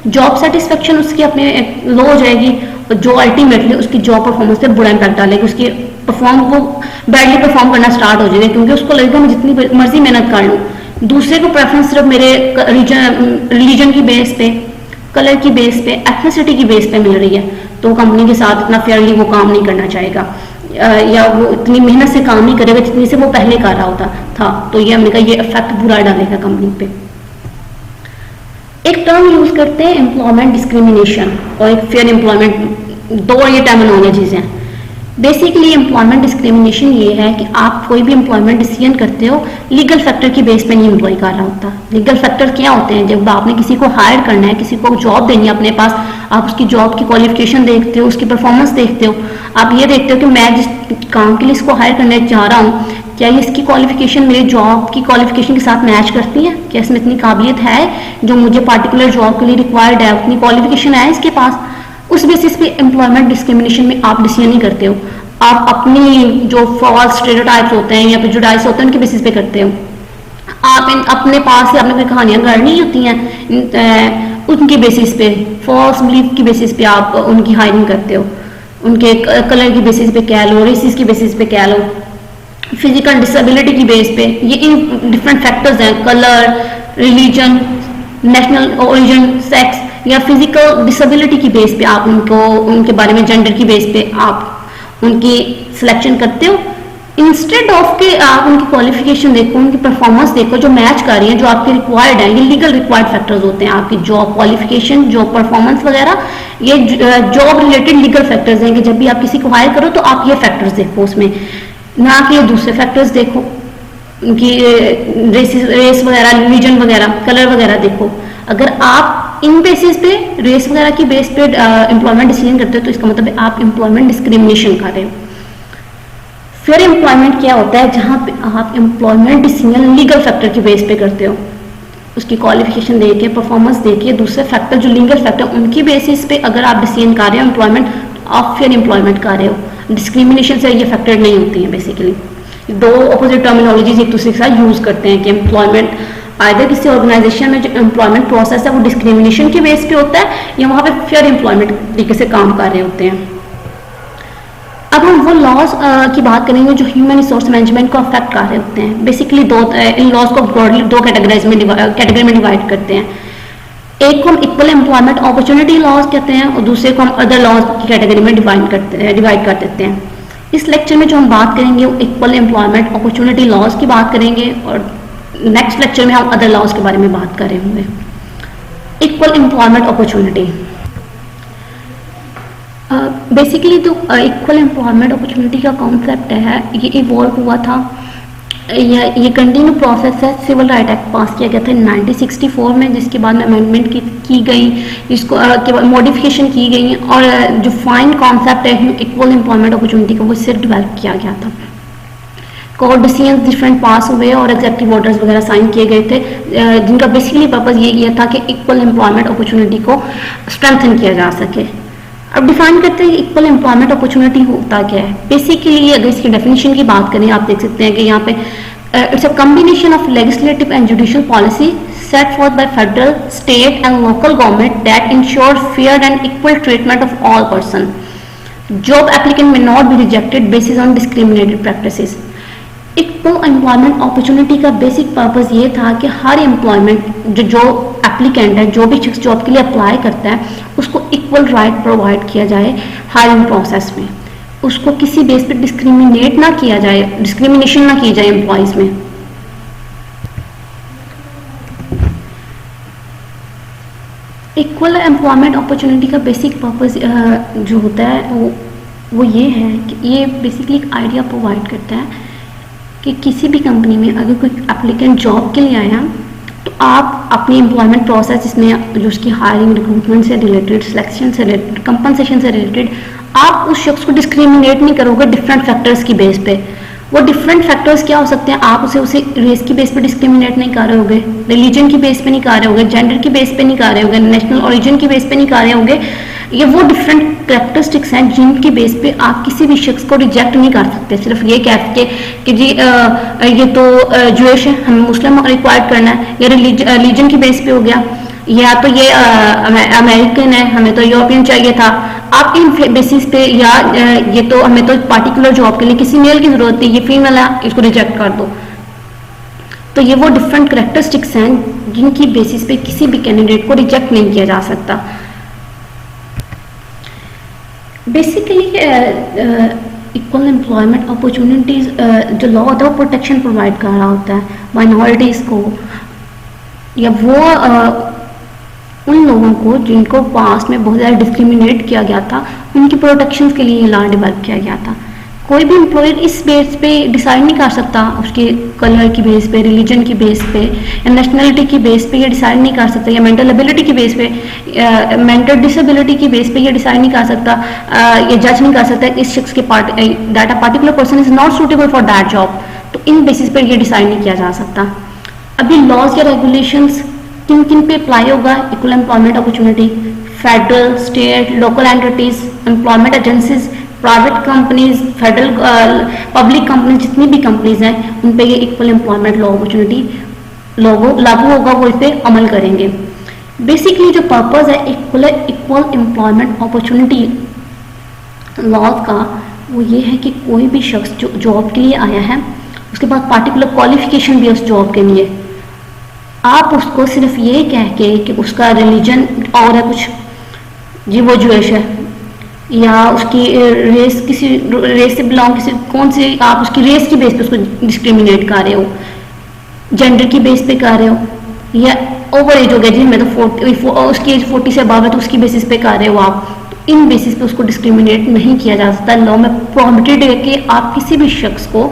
जॉब सेटिस्फेक्शन उसकी अपने लो हो जाएगी, और जो अल्टीमेटली उसकी जॉब परफॉर्मेंस पे बुरा इम्पैक्ट डालेगी, उसकी वो बैडली परफॉर्म करना स्टार्ट हो जाएगा, क्योंकि उसको लगेगा मैं जितनी मर्जी मेहनत कर लूँ, दूसरे को प्रेफरेंस सिर्फ मेरे रिलीजन की बेस पे, कलर की बेस पे, एथनिसिटी की बेस पे मिल रही है, तो कंपनी के साथ इतना फेयरली वो काम नहीं करना चाहेगा, या वो इतनी मेहनत से काम नहीं करेगा जितनी से वो पहले कर रहा होता था। तो ये हमने कहा ये इफेक्ट बुरा डालेगा कंपनी पे। एक टर्म यूज करते हैं एम्प्लॉयमेंट डिस्क्रिमिनेशन और एक फेयर एम्प्लॉयमेंट, दो ये टर्मिनोलॉजीज हैं। बेसिकली एम्प्लॉयमेंट डिस्क्रिमिनेशन ये है कि आप कोई भी एम्प्लॉयमेंट डिसीजन करते हो लीगल फैक्टर की बेस पे नहीं एम्प्लॉय कर रहा होता। लीगल फैक्टर क्या होते हैं? जब आपने किसी को हायर करना है, किसी को जॉब देनी है अपने पास, आप उसकी जॉब की क्वालिफिकेशन देखते हो, उसकी परफॉर्मेंस देखते हो, आप ये देखते हो कि मैं जिस काम के लिए इसको हायर करने जा रहा हूँ, क्या ये इसकी क्वालिफिकेशन मेरे जॉब की क्वालिफिकेशन के साथ मैच करती है, क्या इसमें इतनी काबिलियत है जो मुझे पार्टिकुलर जॉब के लिए रिक्वायर्ड है, उतनी क्वालिफिकेशन है इसके पास। उस बेसिस पे एम्प्लॉयमेंट डिस्क्रिमिनेशन में आप डिसीजन नहीं करते हो, आप अपनी जो फॉल्स स्टेरियोटाइप्स होते हैं या प्रेजुडाइज होते हैं उनके बेसिस पे करते हो। आप अपने पास से आपने कोई कहानियां गढ़नी होती हैं, उनके बेसिस पे, फॉल्स बिलीफ की बेसिस पे आप उनकी हायरिंग करते हो, उनके कलर की बेसिस पे कह लो, रेसिस की बेसिस पे कह लो, फिजिकल डिसेबिलिटी की बेस पे। ये इन डिफरेंट फैक्टर्स हैं, colour, religion, national origin, sex या फिजिकल डिसेबिलिटी की बेस पे आप उनको, उनके बारे में जेंडर की बेस पे आप उनकी सिलेक्शन करते हो। इंस्टेड ऑफ के आप उनकी क्वालिफिकेशन देखो, उनकी परफॉर्मेंस देखो जो मैच कर रही है, जो आपके रिक्वायर्ड है। ये लीगल रिक्वायर्ड फैक्टर्स होते हैं, आपकी जॉब क्वालिफिकेशन, जॉब परफॉर्मेंस वगैरह, ये जॉब रिलेटेड लीगल फैक्टर्स हैं कि जब भी आप किसी को हायर करो तो आप ये फैक्टर्स देखो उसमें, ना कि दूसरे फैक्टर्स देखो, उनकी रेस वगैरह, रिलीजन वगैरह, कलर वगैरह देखो। अगर आप इन बेसिस पे, रेस वगैरह की बेस पे एम्प्लॉयमेंट डिसीजन करते हो तो इसका मतलब आप एम्प्लॉयमेंट डिस्क्रिमिनेशन कर रहे हो। फिर एम्प्लॉयमेंट क्या होता है? जहां पे आप एम्प्लॉयमेंट डिसीजन लीगल फैक्टर की बेस पे करते हो, उसकी क्वालिफिकेशन देके, परफॉर्मेंस देके, दूसरे फैक्टर जो लीगल फैक्टर उनकी बेसिस पे अगर आप डिसीजन कर रहे हो एम्प्लॉयमेंट, आप फिर एम्प्लॉयमेंट कर रहे हो। डिस्क्रिमिनेशन से ये फैक्टर नहीं होती है बेसिकली। दो अपोजिट टर्मिनोलॉजीज एक दूसरे के साथ यूज करते हैं कि एम्प्लॉयमेंट आइदर किसी ऑर्गेनाइजेशन में जो एम्प्लॉयमेंट प्रोसेस है वो डिस्क्रिमिनेशन के बेस पे होता है या वहाँ पे फेयर एम्प्लॉयमेंट तरीके से काम कर रहे होते हैं। अब हम वो लॉज की बात करेंगे जो ह्यूमन रिसोर्स मैनेजमेंट को अफेक्ट कर रहे होते हैं। बेसिकली इन लॉज को ब्रॉडली दो कैटेगरी में डिवाइड करते हैं। एक को हम इक्वल एम्प्लॉयमेंट अपॉर्चुनिटी लॉज कहते हैं और दूसरे को हम अदर लॉज की कैटेगरी में डिवाइड कर देते हैं। इस लेक्चर में जो हम बात करेंगे वो इक्वल एम्प्लॉयमेंट अपॉर्चुनिटी लॉज की बात करेंगे और नेक्स्ट लेक्चर में हम अदर लॉज के बारे में बात करेंगे। इक्वल एम्प्लॉयमेंट अपॉर्चुनिटी बेसिकली जो इक्वल एम्प्लॉयमेंट अपॉर्चुनिटी का कॉन्सेप्ट है ये इवॉल्व हुआ था, ये कंटिन्यू प्रोसेस है। सिविल राइट एक्ट पास किया गया था 1964 में, जिसके बाद में अमेंडमेंट की गई, जिसको के बाद मॉडिफिकेशन की गई और जो फाइन कॉन्सेप्ट है इक्वल एम्प्लॉयमेंट अपॉर्चुनिटी का वो सिर्फ डेवलप किया गया था। कोर्ट डिसीजन डिफरेंट पास हुए और एग्जेक्टिव ऑर्डर्स वगैरह साइन किए गए थे, जिनका बेसिकली पर्पज ये किया था कि इक्वल एम्प्लॉयमेंट अपॉर्चुनिटी को स्ट्रेंथन किया जा सके। अब डिफाइन करते हैं इक्वल एम्प्लॉयमेंट अपॉर्चुनिटी होता क्या है। बेसिकली अगर इसकी डेफिनेशन की बात करें आप देख सकते हैं कि यहाँ पे it's a combination of legislative and judicial policy set forth by federal, state and local government that ensure fair and equal treatment of all person. Job applicant may not be rejected basis on discriminated practices. Equal employment opportunity का basic purpose ये था कि हर employment जो applicant है, जो भी शख्स job के लिए अप्लाई करता है, उसको इक्वल राइट प्रोवाइड किया जाए हायरिंग प्रोसेस में। उसको किसी बेस पे डिस्क्रिमिनेट ना किया जाए, डिस्क्रिमिनेशन ना की जाए एम्प्लॉयज में। इक्वल एम्प्लॉयमेंट अपॉर्चुनिटी का बेसिक पर्पस जो होता है वो ये है कि ये बेसिकली एक आइडिया प्रोवाइड करता है कि किसी भी कंपनी में अगर कोई एप्लीकेंट जॉब के लिए आया तो आप अपनी एम्प्लॉयमेंट प्रोसेस जिसमें जो उसकी हायरिंग, रिक्रूटमेंट से रिलेटेड, सिलेक्शन से रिलेटेड, कंपनसेशन से रिलेटेड, आप उस शख्स को डिस्क्रिमिनेट नहीं करोगे डिफरेंट फैक्टर्स की बेस पे। वो डिफरेंट फैक्टर्स क्या हो सकते हैं, आप उसे रेस की बेस पे डिस्क्रिमिनेट नहीं कर रहे होगे, रिलीजन की बेस पे नहीं कर रहे होगे, जेंडर की बेस पे नहीं कर रहे होगे, नेशनल ओरिजिन की बेस पे नहीं कर रहे होगे। ये वो डिफरेंट कैरेक्टरिस्टिक्स हैं जिनकी बेस पे आप किसी भी शख्स को रिजेक्ट नहीं कर सकते सिर्फ ये कह के कि जी ये तो ज्यूइश है, हमें मुस्लिम रिक्वायर्ड करना है, या रिलीजन की बेस पे हो गया, या तो ये अमेरिकन है, हमें तो यूरोपियन चाहिए था। आप इन बेसिस पे या ये तो हमें तो पार्टिकुलर जॉब के लिए किसी मेल की जरूरत है, ये फीमेल है, इसको रिजेक्ट कर दो। तो ये वो डिफरेंट कैरेक्टरिस्टिक्स हैं जिनकी बेसिस पे किसी भी कैंडिडेट को रिजेक्ट नहीं किया जा सकता। बेसिकली इक्वल एम्प्लॉयमेंट अपॉर्चुनिटीज जो लॉ होता है वो प्रोटेक्शन प्रोवाइड कर रहा होता है माइनॉरिटीज़ को, या वो उन लोगों को जिनको पास्ट में बहुत ज़्यादा डिस्क्रिमिनेट किया गया था, उनकी प्रोटेक्शन के लिए ये लॉ डेवलप किया गया था। कोई भी एम्प्लॉयर इस बेस पे डिसाइड नहीं कर सकता, उसके कलर की बेस पे, रिलीजन की बेस पे, या नेशनलिटी की बेस पे ये डिसाइड नहीं कर सकता, या मेंटल एबिलिटी की बेस पे, मेंटल डिसेबिलिटी की बेस पे ये डिसाइड नहीं कर सकता, ये जज नहीं कर सकता इस शख्स के that a particular person is not suitable for that job. तो इन बेसिस पर ये डिसाइड नहीं किया जा सकता। अभी लॉज या रेगुलेशंस किन किन पे अप्लाई होगा equal employment opportunity? Federal, state, local entities, employment agencies, private companies, federal public companies, जितनी भी कंपनीज हैं उन पे ये इक्वल एम्प्लॉयमेंट लॉ अपॉर्चुनिटी लागू होगा, वो इस पे अमल करेंगे। बेसिकली जो पर्पस है इक्वल एम्प्लॉयमेंट अपॉर्चुनिटी लॉ का वो ये है कि कोई भी शख्स जो जॉब के लिए आया है उसके पास पार्टिकुलर क्वालिफिकेशन भी है उस जॉब के लिए, आप उसको सिर्फ ये कह के कि उसका रिलीजन और है कुछ, जी वो ज्यूइश है, या उसकी रेस किसी रेस से बिलोंग किसी कौन सी, आप उसकी रेस की बेस पे उसको डिस्क्रिमिनेट कर रहे हो, जेंडर की बेस पे कर रहे हो, या ओवर एज हो गया जी मैं तो उसकी एज 40 से अबव है तो उसकी बेसिस पे कर रहे हो आप, तो इन बेसिस पे उसको डिस्क्रिमिनेट नहीं किया जा सकता। लॉ में प्रोहिबिटेड है कि आप किसी भी शख्स को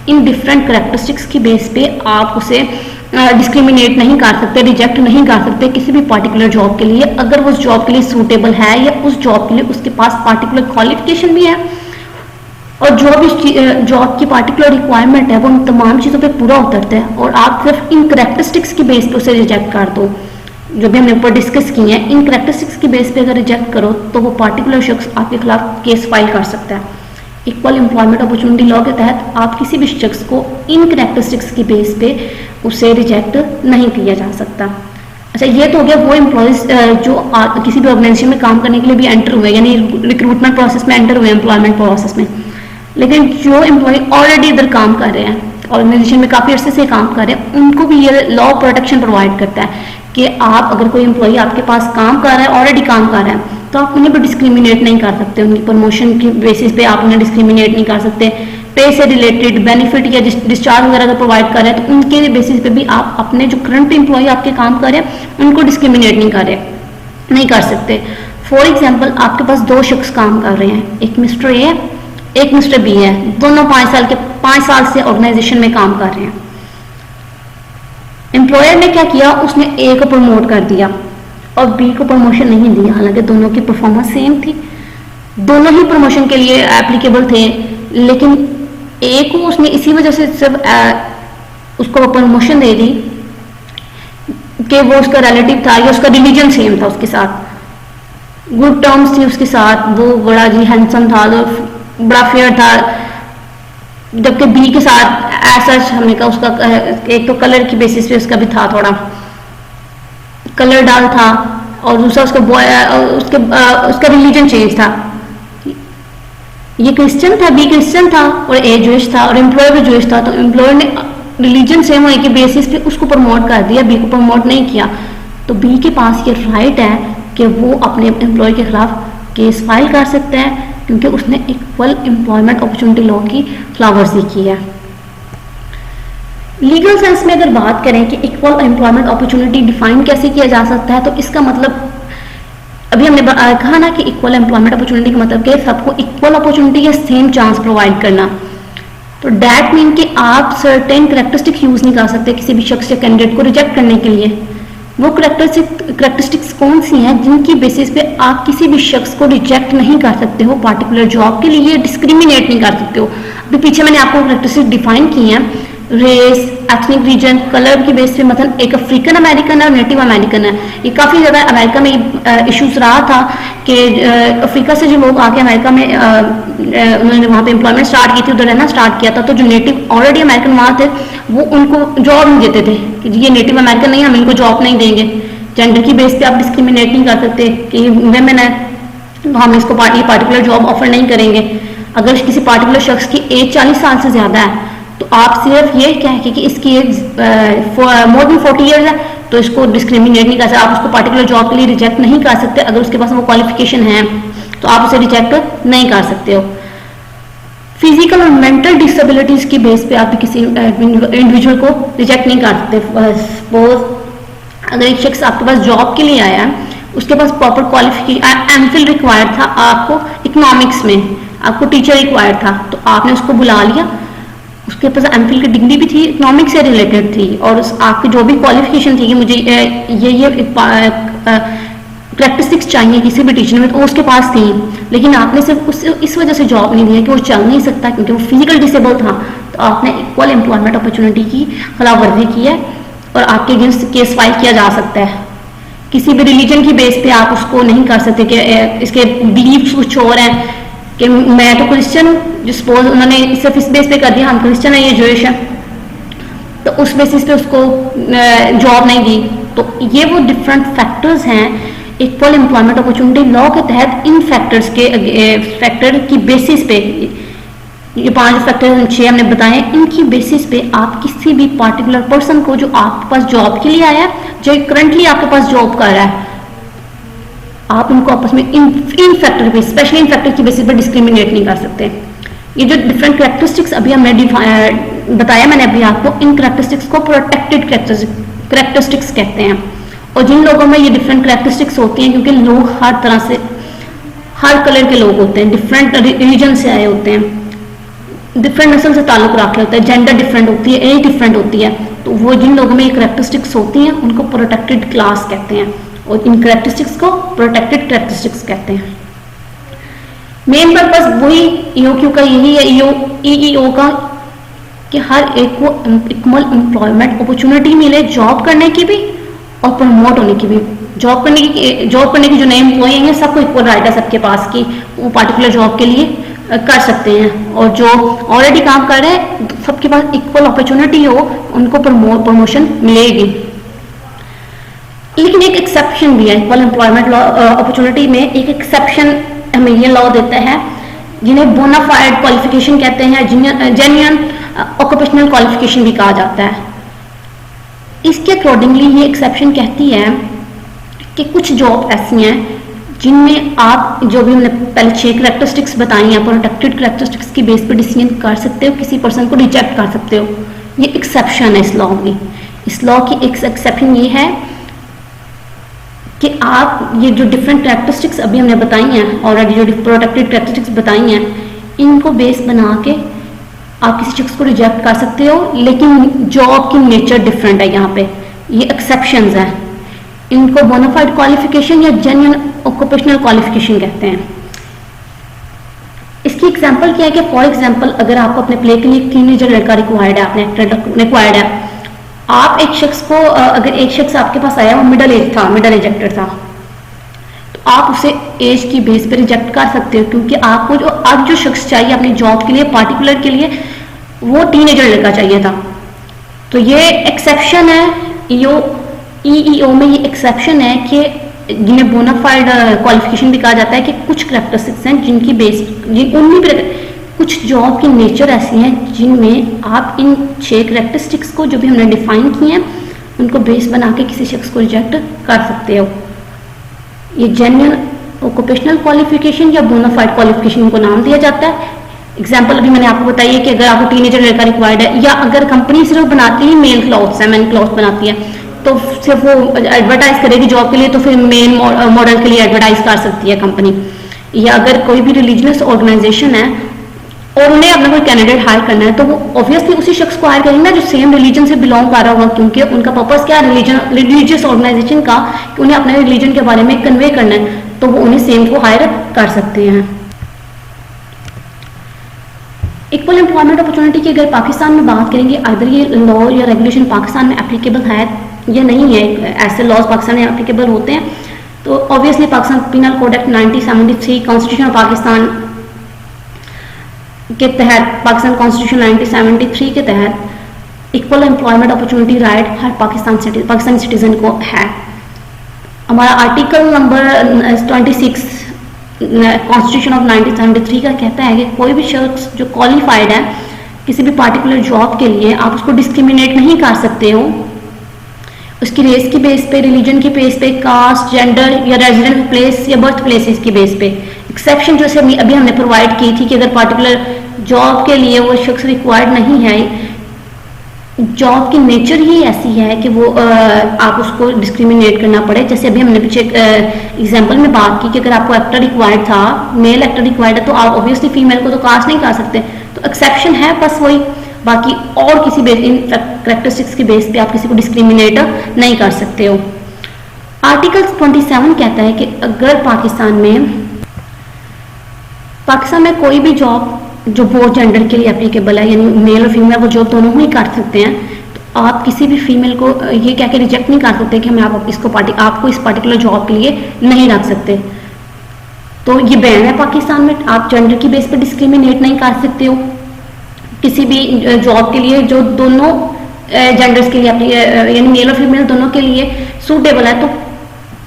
इन डिफरेंट कैरेक्टरिस्टिक्स की बेस पे आप उसे डिस्क्रिमिनेट नहीं कर सकते, रिजेक्ट नहीं कर सकते किसी भी पार्टिकुलर जॉब के लिए, अगर वो उस जॉब के लिए सूटेबल है या उस जॉब के लिए उसके पास पार्टिकुलर क्वालिफिकेशन भी है और जो भी जॉब की पार्टिकुलर रिक्वायरमेंट है वो उन तमाम चीज़ों पे पूरा उतरता है, और आप सिर्फ इन कैरेक्टरिस्टिक्स की बेस पे उसे रिजेक्ट कर दो, जो भी हमने ऊपर डिस्कस की हैं, इन कैरेक्टरिस्टिक्स की बेस पे अगर रिजेक्ट करो तो वो पार्टिकुलर शख्स आपके खिलाफ केस फाइल कर सकता है। इक्वल एम्प्लॉयमेंट अपॉर्चुनिटी लॉ के तहत आप किसी भी शख्स को इन कैरेक्टरिस्टिक्स की बेस पे उसे रिजेक्ट नहीं किया जा सकता। अच्छा, ये तो हो गया वो एम्प्लॉयज जो किसी भी ऑर्गेनाइजेशन में काम करने के लिए भी एंटर हुए, यानी रिक्रूटमेंट प्रोसेस में एंटर हुए, एम्प्लॉयमेंट प्रोसेस में। लेकिन जो एम्प्लॉय ऑलरेडी इधर काम कर रहे हैं, ऑर्गेनाइजेशन में काफ़ी अरसे से काम कर रहे हैं, उनको भी ये लॉ प्रोटेक्शन प्रोवाइड करता है कि आप अगर कोई एम्प्लॉय आपके पास काम कर रहा है, ऑलरेडी काम कर रहा है, तो आप उन्हें भी डिस्क्रिमिनेट नहीं कर सकते। उनकी प्रमोशन की बेसिस पे आप उन्हें डिस्क्रिमिनेट नहीं कर सकते। पे से रिलेटेड बेनिफिट या डिस्चार्ज वगैरह अगर प्रोवाइड कर रहे हैं तो उनके बेसिस पे भी आप अपने जो करंट एम्प्लॉय आपके काम कर रहे हैं उनको डिस्क्रिमिनेट नहीं कर सकते। फॉर एग्जाम्पल, आपके पास दो शख्स काम कर रहे हैं, एक मिस्टर ए है, एक मिस्टर बी है, दोनों 5 साल से ऑर्गेनाइजेशन में काम कर रहे हैं। एम्प्लॉयर ने क्या किया, उसने ए को प्रमोट कर दिया और बी को प्रमोशन नहीं दिया, हालांकि दोनों की परफॉर्मेंस सेम थी, दोनों ही प्रमोशन के लिए एप्लीकेबल थे, लेकिन ए को उसने इसी वजह से सिर्फ उसको प्रमोशन दे दी कि वो उसका रिलेटिव था या उसका रिलीजन सेम था उसके साथ, गुड टर्म्स थी उसके साथ, वो बड़ा जी हैंडसम था, बड़ा फेयर था। जबकि बी के साथ ऐसा हमने कहा उसका एक तो कलर की बेसिस पे उसका भी था, थोड़ा कलर डाल था, और दूसरा उसका रिलीजन चेंज था। ये क्रिश्चियन था, बी क्रिश्चियन था और ए जूइश था, और एम्प्लॉयर भी जूइश था। तो एम्प्लॉयर ने रिलीजन सेम होने के बेसिस पे उसको प्रमोट कर दिया, बी को प्रमोट नहीं किया। तो बी के पास ये राइट है कि वो अपने एम्प्लॉय के खिलाफ केस फाइल कर सकता है, क्योंकि उसने इक्वल एम्प्लॉयमेंट अपॉर्चुनिटी लॉ की खिलाफवर्जी की है। लीगल सेंस में अगर बात करें कि इक्वल एम्प्लॉयमेंट अपॉर्चुनिटी डिफाइन कैसे किया जा सकता है, तो इसका मतलब अभी हमने कहा ना कि इक्वल एम्प्लॉयमेंट अपॉर्चुनिटी का मतलब क्या है, सबको इक्वल अपॉर्चुनिटी या सेम चांस प्रोवाइड करना। तो डैट मीन कि आप सर्टेन करेक्टरिस्टिक यूज नहीं कर सकते किसी भी शख्स या कैंडिडेट को रिजेक्ट करने के लिए। वो करेक्टरिस्टिक्स कौन सी हैं जिनकी बेसिस पे आप किसी भी शख्स को रिजेक्ट नहीं कर सकते हो, पार्टिकुलर जॉब के लिए डिस्क्रिमिनेट नहीं कर सकते हो। अभी पीछे मैंने आपको करेक्टरिस्टिक डिफाइन की हैं, रेस, एथनिक रीजन, कलर की बेस पे, मतलब एक अफ्रीकन अमेरिकन है और नेटिव अमेरिकन है। ये काफ़ी ज़्यादा अमेरिका में इश्यूज रहा था कि अफ्रीका से जो लोग आके अमेरिका में उन्होंने वहाँ पे एम्प्लॉयमेंट स्टार्ट की थी, उधर रहना स्टार्ट किया था, तो जो नेटिव ऑलरेडी अमेरिकन वहाँ थे वो उनको जॉब नहीं देते थे कि ये नेटिव अमेरिकन नहीं, हम इनको जॉब नहीं देंगे। जेंडर की बेस पे आप डिस्क्रिमिनेट नहीं कर सकते कि वेमेन है तो हम इसको पार्टिकुलर जॉब ऑफर नहीं करेंगे। अगर किसी पार्टिकुलर शख्स की एज 40 साल से ज़्यादा है तो आप सिर्फ ये कहेंगे कि इसकी एज मोर देन 40 ईयर्स है तो इसको डिस्क्रिमिनेट नहीं कर सकते, आप उसको पार्टिकुलर जॉब के लिए रिजेक्ट नहीं कर सकते। अगर उसके पास वो क्वालिफिकेशन है तो आप उसे रिजेक्ट नहीं कर सकते हो। फिजिकल और मेंटल डिसेबिलिटीज की बेस पे आप किसी इंडिविजुअल को रिजेक्ट नहीं कर सकते। सपोज अगर एक शख्स आपके पास जॉब के लिए आया है, उसके पास प्रॉपर क्वालिफिकेशन, एमफिल रिक्वायर्ड था, आपको इकोनॉमिक्स में आपको टीचर रिक्वायर्ड था, तो आपने उसको बुला लिया, उसके पास एमफिल की डिग्री भी थी, इकोनॉमिक्स से रिलेटेड थी, और आपकी जो भी क्वालिफिकेशन थी कि मुझे ये प्रैक्टिस चाहिए किसी भी टीचर में, तो उसके पास थी, लेकिन आपने सिर्फ उससे इस वजह से जॉब नहीं दिया कि वो चल नहीं सकता क्योंकि वो फिजिकल डिसेबल था, तो आपने इक्वल एम्प्लॉयमेंट अपॉर्चुनिटी की खिलाफवर्जी की है और आपके अगेंस्ट केस फाइल किया जा सकता है। किसी भी रिलीजन की बेस पे आप उसको नहीं कर सकते कि इसके बिलीफ कुछ और हैं कि मैं तो क्रिश्चियन हूँ, जो सपोज उन्होंने सिर्फ इस बेस पे कर दिया हम क्रिश्चियन है, ये जूइश है, तो उस बेसिस पे उसको जॉब नहीं दी। तो ये वो डिफरेंट फैक्टर्स हैं इक्वल एम्प्लॉयमेंट अपॉर्चुनिटी लॉ के तहत। इन फैक्टर्स के फैक्टर की बेसिस पे, ये 5 फैक्टर 6 हमने बताए, इनकी बेसिस पे आप किसी भी पार्टिकुलर पर्सन को जो आपके पास जॉब के लिए आया है, जो करंटली आपके पास जॉब कर रहा है, आप उनको आपस में इन फैक्टर पे, स्पेशली इन फैक्टर की बेसिस पे डिस्क्रिमिनेट नहीं कर सकते। ये जो डिफरेंट कैरेक्टरिस्टिक्स अभी हमने बताया मैंने अभी आपको, इन कैरेक्टरिस्टिक्स को प्रोटेक्टेड कैरेक्टरिस्टिक्स कहते हैं। और जिन लोगों में ये डिफरेंट कैरेक्टरिस्टिक्स होती हैं, क्योंकि लोग हर तरह से, हर कलर के लोग होते हैं, डिफरेंट रिलीजन से आए होते हैं, डिफरेंट नस्ल से ताल्लुक रखे होते हैं, जेंडर डिफरेंट होती है, एज डिफरेंट होती है, तो वो जिन लोगों में ये कैरेक्टरिस्टिक्स होती हैं उनको प्रोटेक्टेड क्लास कहते हैं और इन कैरेक्टरिस्टिक्स को प्रोटेक्टेड कैरेक्टरिस्टिक्स कहते हैं। मेन पर्पस वही ईओक्यू का यही है, ईईओ का, कि हर एक को इक्वल एम्प्लॉयमेंट अपॉर्चुनिटी मिले जॉब करने की भी और प्रमोट होने की भी। जॉब करने की जो नए एम्प्लॉय हैं सबको इक्वल राइट है सबके पास कि वो पार्टिकुलर जॉब के लिए कर सकते हैं, और जो ऑलरेडी काम कर रहे हैं सबके पास इक्वल अपॉर्चुनिटी हो, उनको प्रमोशन मिलेगी। लेकिन एक एक्सेप्शन भी है, इक्वल एम्प्लॉयमेंट लॉ अपॉर्चुनिटी में एक एक्सेप्शन हमें ये लॉ देता है, जिन्हें बोनाफाइड क्वालिफिकेशन कहते हैं, जेन्युइन ऑक्यूपेशनल क्वालिफिकेशन भी कहा जाता है। इसके अकॉर्डिंगली ये एक्सेप्शन कहती है कि कुछ जॉब ऐसी हैं जिनमें आप जो भी हमने पहले 6 करैक्टरिस्टिक्स बताई हैं, प्रोटेक्टेड करैक्टरिस्टिक्स की बेस पर डिसीजन कर सकते हो, किसी पर्सन को रिजेक्ट कर सकते हो। ये एक्सेप्शन है इस लॉ की। इस लॉ की एक एक्सेप्शन ये है कि आप ये जो डिफरेंट करैक्टरिस्टिक्स अभी हमने बताई हैं, ऑलरेडी जो प्रोटेक्टेड करैक्टरिस्टिक्स बताई हैं, इनको बेस बना के आप किसी शख्स को रिजेक्ट कर सकते हो, लेकिन जॉब की नेचर डिफरेंट है। यहाँ पे ये एक्सेप्शंस हैं, इनको बोनाफाइड क्वालिफिकेशन या जेन्युइन ऑक्यूपेशनल क्वालिफिकेशन कहते हैं। इसकी एग्जांपल क्या है कि फॉर एग्जांपल अगर आपको अपने प्ले के लिए एक टीनेजर लड़का रिक्वायर्ड है, आपने एक्टर रिक्वायर्ड है, आप एक शख्स को अगर एक शख्स आपके पास आया, वो मिडिल एज था, मिडिल एज एक्टर था, तो आप उसे एज की बेस पे रिजेक्ट कर सकते हो, क्योंकि आपको जो शख्स चाहिए अपनी जॉब के लिए पार्टिकुलर के लिए, वो टीनेजर लड़का चाहिए था। तो ये एक्सेप्शन है, ईईओ में ये एक्सेप्शन है कि जिन्हें बोनाफाइड क्वालिफिकेशन भी कहा जाता है, कि कुछ करैक्टरिस्टिक्स हैं जिनकी बेस उन्हीं कुछ जॉब की नेचर ऐसी हैं जिनमें आप इन 6 करैक्टरिस्टिक्स को जो भी हमने डिफाइन किए हैं, उनको बेस बना के किसी शख्स को रिजेक्ट कर सकते हो। ये जेन्युइन ऑक्यूपेशनल क्वालिफिकेशन या बोनाफाइड क्वालिफिकेशन को नाम दिया जाता है। एग्जाम्पल अभी मैंने आपको बताई है कि अगर आपको टीनेजर लड़का रिक्वायर्ड है, या अगर कंपनी सिर्फ बनाती है मेल क्लॉथ्स है, मेन क्लॉथ बनाती है, तो सिर्फ वो एडवर्टाइज करेगी जॉब के लिए, तो फिर मेन मॉडल के लिए एडवर्टाइज कर सकती है कंपनी। या अगर कोई भी रिलीजियस ऑर्गेनाइजेशन है और उन्हें अपना कोई कैंडिडेट हायर करना है, तो वो ऑब्वियसली उसी शख्स को हायर करेंगे ना जो सेम रिलीजन से बिलोंग कर रहा होगा, क्योंकि उनका पर्पस क्या है रिलीजियस ऑर्गेनाइजेशन का, कि उन्हें अपने रिलीजन के बारे में कन्वे करना है, तो वो उन्हें सेम को हायर कर सकते हैं। इक्वल एम्प्लॉयमेंट अपॉर्चुनिटी की अगर पाकिस्तान में बात करेंगे, अगर ये लॉ या रेगुलेशन पाकिस्तान में एप्लीकेबल है या नहीं है, ऐसे लॉज पाकिस्तान में एप्लीकेबल होते हैं, तो obviously Pakistan penal code act 1973, constitution of Pakistan के तहत, पाकिस्तान कॉन्स्टिट्यूशन 1973 के तहत इक्वल एम्प्लॉयमेंट अपॉर्चुनिटी राइट हर पाकिस्तानी सिटीजन को है। हमारा आर्टिकल नंबर 26 कॉन्स्टिट्यूशन ऑफ 1973 का कहता है कि कोई भी शख्स जो क्वालिफाइड है किसी भी पार्टिकुलर जॉब के लिए, आप उसको डिस्क्रिमिनेट नहीं कर सकते हो उसकी रेस की बेस पे, रिलीजन की बेस पे, कास्ट, जेंडर या रेजिडेंट प्लेस या बर्थ प्लेसेस की बेस पे। एक्सेप्शन जैसे अभी हमने प्रोवाइड की थी कि अगर पार्टिकुलर जॉब के लिए वो शख्स रिक्वायर्ड नहीं है, जॉब की नेचर ही ऐसी है कि वो आप उसको डिस्क्रिमिनेट करना पड़े। जैसे अभी हमने पीछे एग्जांपल में बात की कि अगर आपको एक्टर रिक्वायर्ड था, मेल एक्टर रिक्वायर्ड है, तो आप ऑब्वियसली फीमेल को तो कास्ट नहीं कर सकते, तो एक्सेप्शन है बस वही। बाकी और किसी बेस इन करैक्टरिस्टिक्स के बेस पे आप किसी को डिस्क्रिमिनेट नहीं कर सकते हो। आर्टिकल 27 कहता है कि अगर पाकिस्तान में कोई भी जॉब जो बोथ जेंडर के लिए एप्लीकेबल है, यानी मेल और फीमेल वो जॉब दोनों ही कर सकते हैं, तो आप किसी भी फीमेल को ये कह के रिजेक्ट नहीं कर सकते कि हम आपको इस पर्टिकुलर जॉब के लिए नहीं रख सकते। तो ये बैन है पाकिस्तान में, आप जेंडर की बेस पर डिस्क्रिमिनेट नहीं कर सकते हो किसी भी जॉब के लिए जो दोनों जेंडर्स के लिए यानी मेल और फीमेल दोनों के लिए सूटेबल है, तो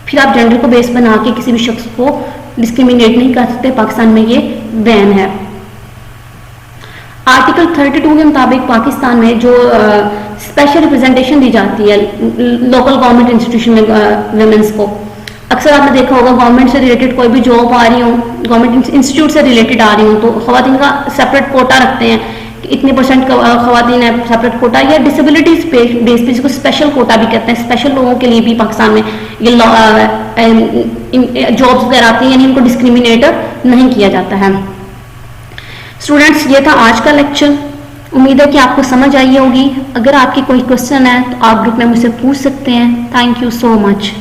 फिर आप जेंडर को बेस बना के किसी भी शख्स को डिस्क्रिमिनेट नहीं कर सकते। पाकिस्तान में ये बैन है। आर्टिकल 32 के मुताबिक पाकिस्तान में जो स्पेशल रिप्रेजेंटेशन दी जाती है लोकल गवर्नमेंट इंस्टीट्यूशन में वुमेन्स को, अक्सर आपने देखा होगा गवर्नमेंट से रिलेटेड कोई भी जॉब आ रही हो, गवर्नमेंट इंस्टीट्यूट से रिलेटेड आ रही हो, तो खवातीन का सेपरेट कोटा रखते हैं कि इतने % खवातीन है, सेपरेट कोटा, या डिसेबिलिटीज बेस पे जिसको स्पेशल कोटा भी कहते हैं, स्पेशल लोगों के लिए भी पाकिस्तान में ये जॉब्स वगैरह आती हैं, यानी इनको डिस्क्रिमिनेट नहीं किया जाता है। स्टूडेंट्स, ये था आज का लेक्चर। उम्मीद है कि आपको समझ आई होगी। अगर आपकी कोई क्वेश्चन है तो आप ग्रुप में मुझसे पूछ सकते हैं। Thank you so much.